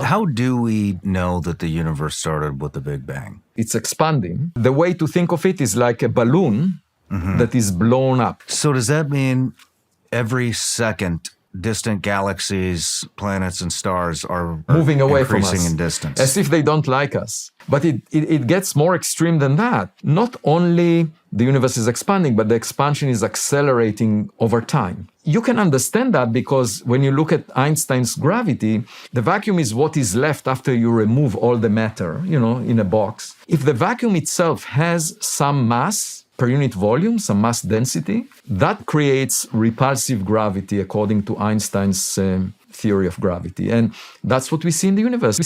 How do we know that the universe started with the Big Bang? It's expanding. The way to think of it is like a balloon that is blown up. So does that mean every second distant galaxies, planets, and stars are moving away from us, increasing in distance? as if they don't like us? But it gets more extreme than that. Not only the universe is expanding, but the expansion is accelerating over time. You can understand that because when you look at Einstein's gravity, the vacuum is what is left after you remove all the matter, in a box. If the vacuum itself has some mass per unit volume, some mass density, that creates repulsive gravity according to Einstein's theory of gravity. And that's what we see in the universe.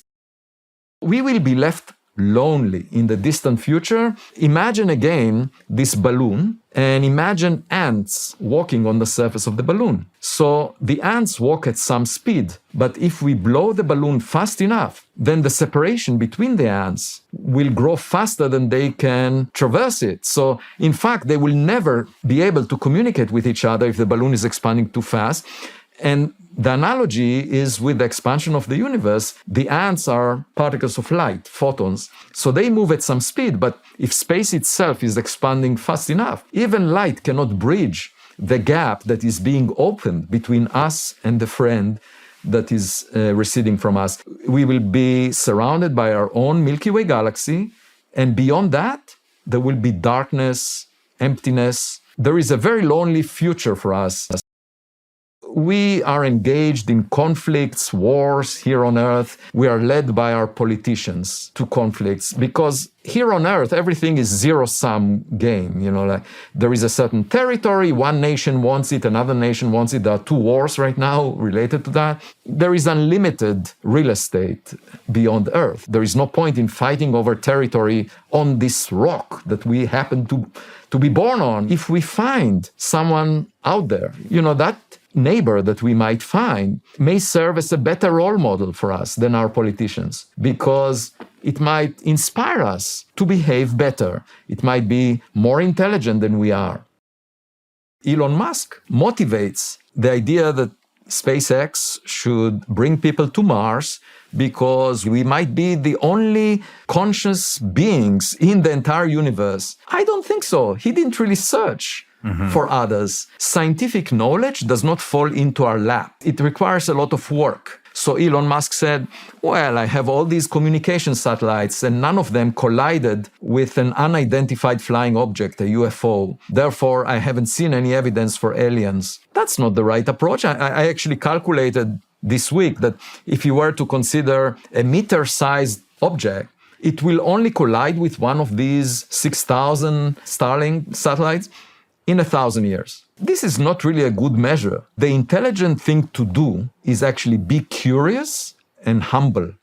We will be left lonely in the distant future. Imagine again this balloon and imagine ants walking on the surface of the balloon. So the ants walk at some speed, but if we blow the balloon fast enough, then the separation between the ants will grow faster than they can traverse it. So in fact, they will never be able to communicate with each other if the balloon is expanding too fast. And the analogy is with the expansion of the universe. The ants are particles of light, photons. So they move at some speed, but if space itself is expanding fast enough, even light cannot bridge the gap that is being opened between us and the friend that is receding from us. We will be surrounded by our own Milky Way galaxy, and beyond that, there will be darkness, emptiness. There is a very lonely future for us. We are engaged in conflicts, wars here on Earth. We are led by our politicians to conflicts because here on Earth, everything is zero-sum game. Like there is a certain territory, one nation wants it, another nation wants it. There are two wars right now related to that. There is unlimited real estate beyond Earth. There is no point in fighting over territory on this rock that we happen to be born on. If we find someone out there, that neighbor that we might find may serve as a better role model for us than our politicians because it might inspire us to behave better. It might be more intelligent than we are. Elon Musk motivates the idea that SpaceX should bring people to Mars because we might be the only conscious beings in the entire universe. I don't think so. He didn't really search for others. Scientific knowledge does not fall into our lap. It requires a lot of work. So Elon Musk said, well, I have all these communication satellites and none of them collided with an unidentified flying object, a UFO. Therefore, I haven't seen any evidence for aliens. That's not the right approach. I actually calculated this week that if you were to consider a meter-sized object, it will only collide with one of these 6,000 Starlink satellites in 1,000 years. This is not really a good measure. The intelligent thing to do is actually be curious and humble.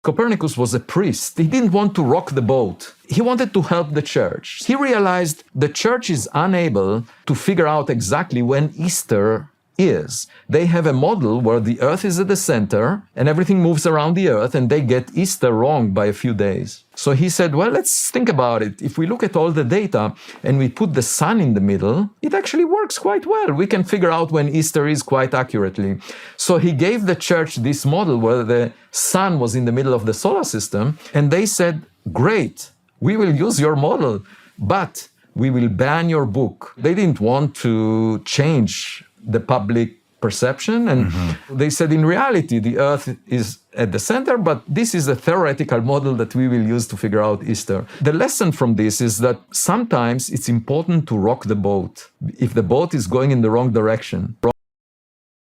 Copernicus was a priest. He didn't want to rock the boat. He wanted to help the church. He realized the church is unable to figure out exactly when Easter is. They have a model where the Earth is at the center and everything moves around the Earth and they get Easter wrong by a few days. So he said, well, let's think about it. If we look at all the data and we put the sun in the middle, it actually works quite well. We can figure out when Easter is quite accurately. So he gave the church this model where the sun was in the middle of the solar system and they said, great, we will use your model, but we will ban your book. They didn't want to change the public perception. And they said, in reality, the Earth is at the center, but this is a theoretical model that we will use to figure out Easter. The lesson from this is that sometimes it's important to rock the boat if the boat is going in the wrong direction.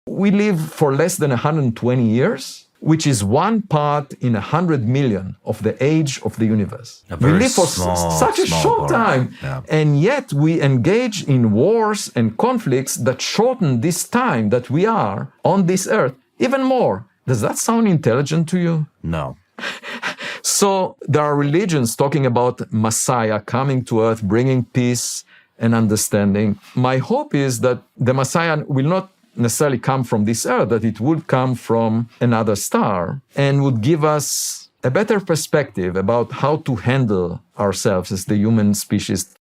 We live for less than 120 years, which is one part in 100 million of the age of the universe. We live for such a short time, and yet we engage in wars and conflicts that shorten this time that we are on this earth even more. Does that sound intelligent to you? No. So there are religions talking about Messiah coming to earth, bringing peace and understanding. My hope is that the Messiah will not necessarily come from this earth, that it would come from another star and would give us a better perspective about how to handle ourselves as the human species.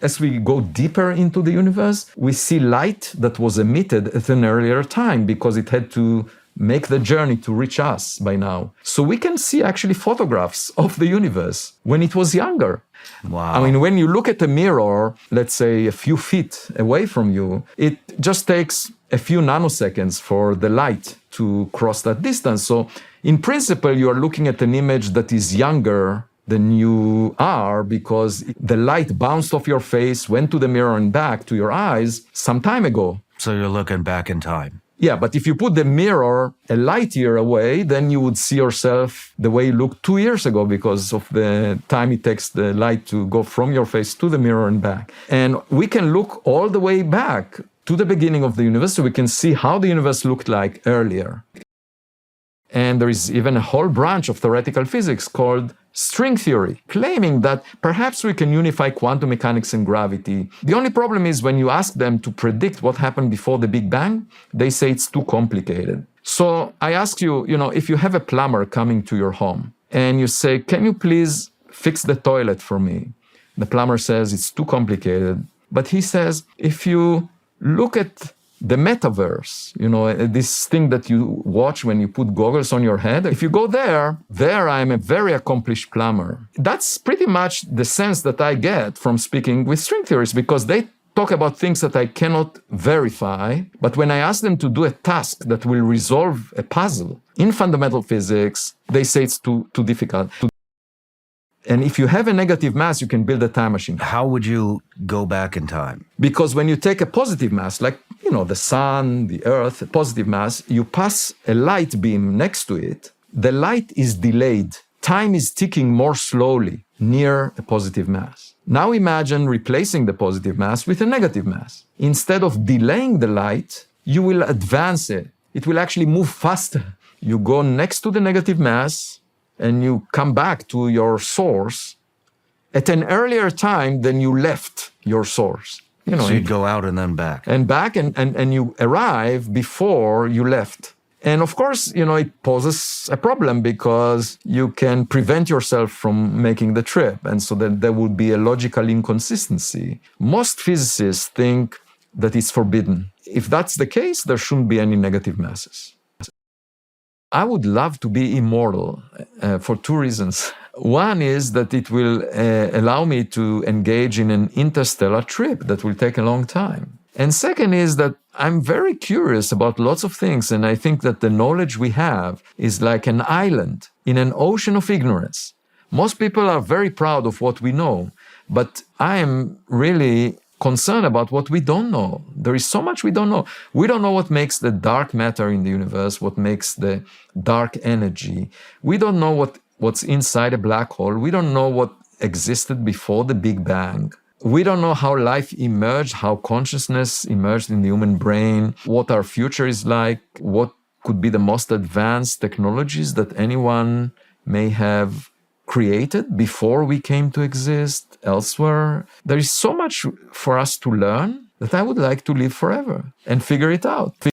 As we go deeper into the universe, we see light that was emitted at an earlier time because it had to make the journey to reach us by now. So we can see actually photographs of the universe when it was younger. Wow. I mean, when you look at a mirror, let's say a few feet away from you, it just takes a few nanoseconds for the light to cross that distance. So in principle, you are looking at an image that is younger than you are because the light bounced off your face, went to the mirror and back to your eyes some time ago. So you're looking back in time. Yeah, but if you put the mirror a light year away, then you would see yourself the way you looked 2 years ago because of the time it takes the light to go from your face to the mirror and back. And we can look all the way back to the beginning of the universe so we can see how the universe looked like earlier. And there is even a whole branch of theoretical physics called string theory, claiming that perhaps we can unify quantum mechanics and gravity. The only problem is when you ask them to predict what happened before the Big Bang, they say it's too complicated. So I ask you, if you have a plumber coming to your home and you say, can you please fix the toilet for me? The plumber says it's too complicated. But he says, if you look at the metaverse, this thing that you watch when you put goggles on your head, if you go there I am a very accomplished plumber. That's pretty much the sense that I get from speaking with string theorists because they talk about things that I cannot verify. But when I ask them to do a task that will resolve a puzzle in fundamental physics, they say it's too difficult. And if you have a negative mass, you can build a time machine. How would you go back in time? Because when you take a positive mass, like, the sun, the earth, a positive mass, you pass a light beam next to it. The light is delayed. Time is ticking more slowly near a positive mass. Now imagine replacing the positive mass with a negative mass. Instead of delaying the light, you will advance it. It will actually move faster. You go next to the negative mass, and you come back to your source at an earlier time than you left your source. So you'd go out and then back. And you arrive before you left. And of course, it poses a problem because you can prevent yourself from making the trip. And so that there would be a logical inconsistency. Most physicists think that it's forbidden. If that's the case, there shouldn't be any negative masses. I would love to be immortal for two reasons. One is that it will allow me to engage in an interstellar trip that will take a long time. And second is that I'm very curious about lots of things, and I think that the knowledge we have is like an island in an ocean of ignorance. Most people are very proud of what we know, but I am really concerned about what we don't know. There is so much we don't know. We don't know what makes the dark matter in the universe, what makes the dark energy. We don't know what's inside a black hole. We don't know what existed before the Big Bang. We don't know how life emerged, how consciousness emerged in the human brain, what our future is like, what could be the most advanced technologies that anyone may have created before we came to exist elsewhere. There is so much for us to learn that I would like to live forever and figure it out.